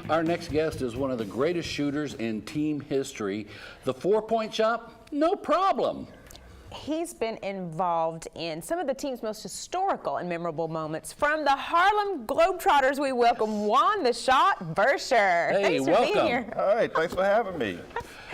Our next guest is one of the greatest shooters in team history. The 4-point shot, no problem. He's been involved in some of the team's most historical and memorable moments. From the Harlem Globetrotters, we welcome Juan the Shot Versher. Hey, thanks for welcome. being here. All right, thanks for having me.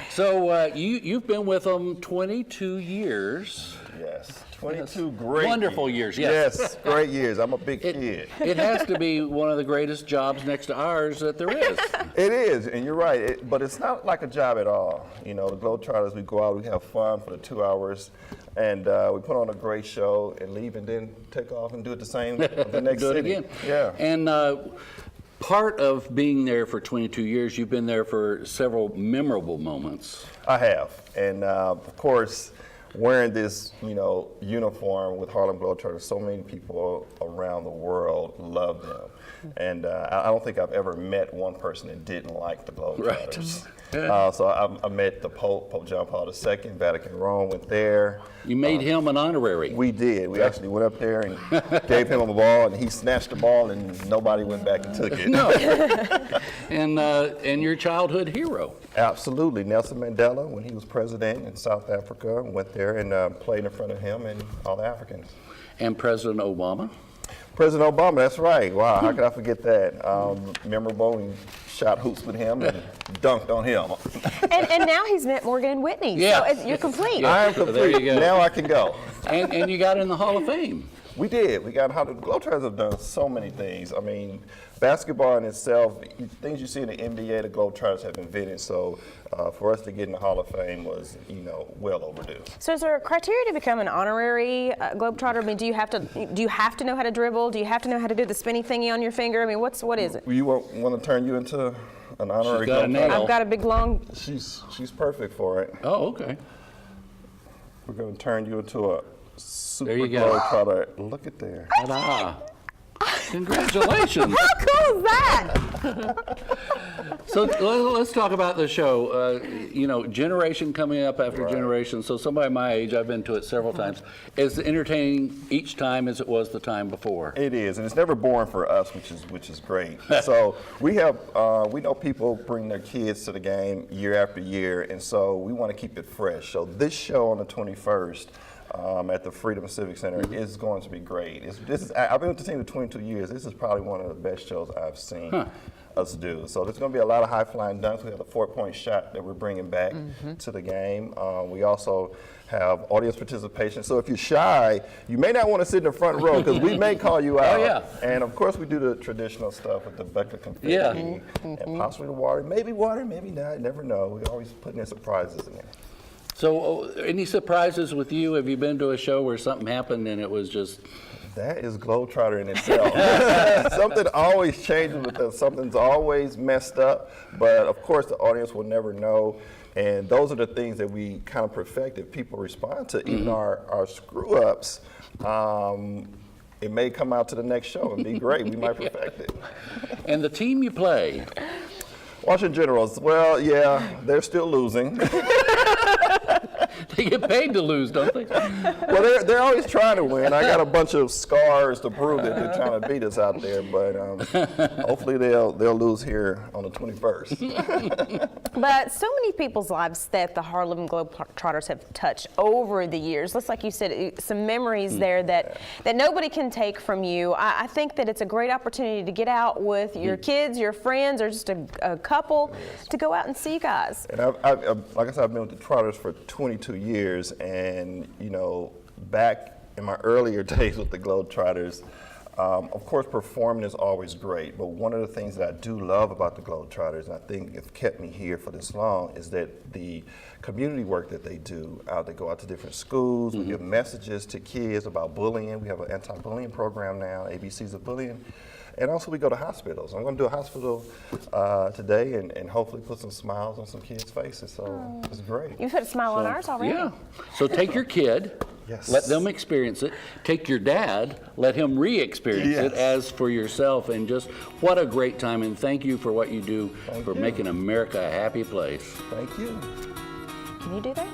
So you've been with them 22 years. Yes, 22 great Wonderful years, yes. Yes, great years. I'm a big kid. It has to be one of the greatest jobs next to ours that there is. It is, and you're right, but it's not like a job at all. You know, the Globetrotters, we go out, we have fun for the 2 hours, and we put on a great show and leave and then take off and do it the same the next Do it city. again. Yeah. And part of being there for 22 years, you've been there for several memorable moments. I have, and of course, wearing this, uniform with Harlem Globetrotters, so many people around the world love them. And I don't think I've ever met one person that didn't like the Globetrotters. Right. So I met the Pope John Paul II, Vatican Rome, went there. You made him an honorary. We did. We actually went up there and gave him a ball, and he snatched the ball, and nobody went back and took it. No. And your childhood hero. Absolutely. Nelson Mandela, when he was president in South Africa, went there and played in front of him and all the Africans. And President Obama. President Obama, that's right. Wow, how could I forget that? Memorable, and shot hoops with him and dunked on him. And now he's met Morgan and Whitney, Yeah. so you're complete. I am There complete. you go. Now I can go. And you got in the Hall of Fame. We did. We got how the Globetrotters have done so many things. I mean, basketball in itself, things you see in the NBA, the Globetrotters have invented. So for us to get in the Hall of Fame was, well overdue. So is there a criteria to become an honorary Globetrotter? I mean, do you have to know how to dribble? Do you have to know how to do the spinny thingy on your finger? I mean, what is it? You want to turn you into an honorary She's got a Globetrotter? nail. I've got a big long. She's perfect for it. Oh, okay. We're going to turn you into a super There you go. Globetrotter. Look at there. Ta-da. Congratulations. How cool is that? So let's talk about the show. Generation coming up after generation. So somebody my age, I've been to it several times, is entertaining each time as it was the time before. It is, and it's never boring for us, which is great. So we know people bring their kids to the game year after year, and so we want to keep it fresh. So this show on the 21st. At the Freedom Civic Center is going to be great. I've been with the team for 22 years. This is probably one of the best shows I've seen us do. So there's going to be a lot of high-flying dunks. We have the 4-point shot that we're bringing back to the game. We also have audience participation. So if you're shy, you may not want to sit in the front row because we may call you out. Oh, yeah. And of course, we do the traditional stuff with the bucket of confetti and possibly the water. Maybe not. You never know. We're always putting in surprises in there. So any surprises with you? Have you been to a show where something happened and it was just... That is Globetrotter in itself. Something always changes with us. Something's always messed up, but of course the audience will never know. And those are the things that we kind of perfect if people respond to. Even our screw-ups, it may come out to the next show and be great. We might perfect it. And the team you play? Washington Generals, well, yeah, they're still losing. They get paid to lose, don't they? Well, they're always trying to win. I got a bunch of scars to prove that they're trying to beat us out there, but hopefully they'll lose here on the 21st. But so many people's lives that the Harlem Globetrotters have touched over the years. Just like you said, some memories there that nobody can take from you. I think that it's a great opportunity to get out with your kids, your friends, or just a couple to go out and see you guys. And like I said, I've been with the Trotters for 22 years, and back in my earlier days with the Globetrotters, of course performing is always great, but one of the things that I do love about the Globetrotters, and I think it's kept me here for this long, is that the community work that they do. They go out to different schools, we give messages to kids about bullying. We have an anti-bullying program now, ABCs of Bullying. And also we go to hospitals. I'm going to do a hospital today and hopefully put some smiles on some kids' faces. So it's great. You've put a smile on ours already. Yeah. So take your kid, Yes. let them experience it. Take your dad, let him re-experience it as for yourself. And just what a great time. And thank you for what you do for making America a happy place. Thank you. Can you do that?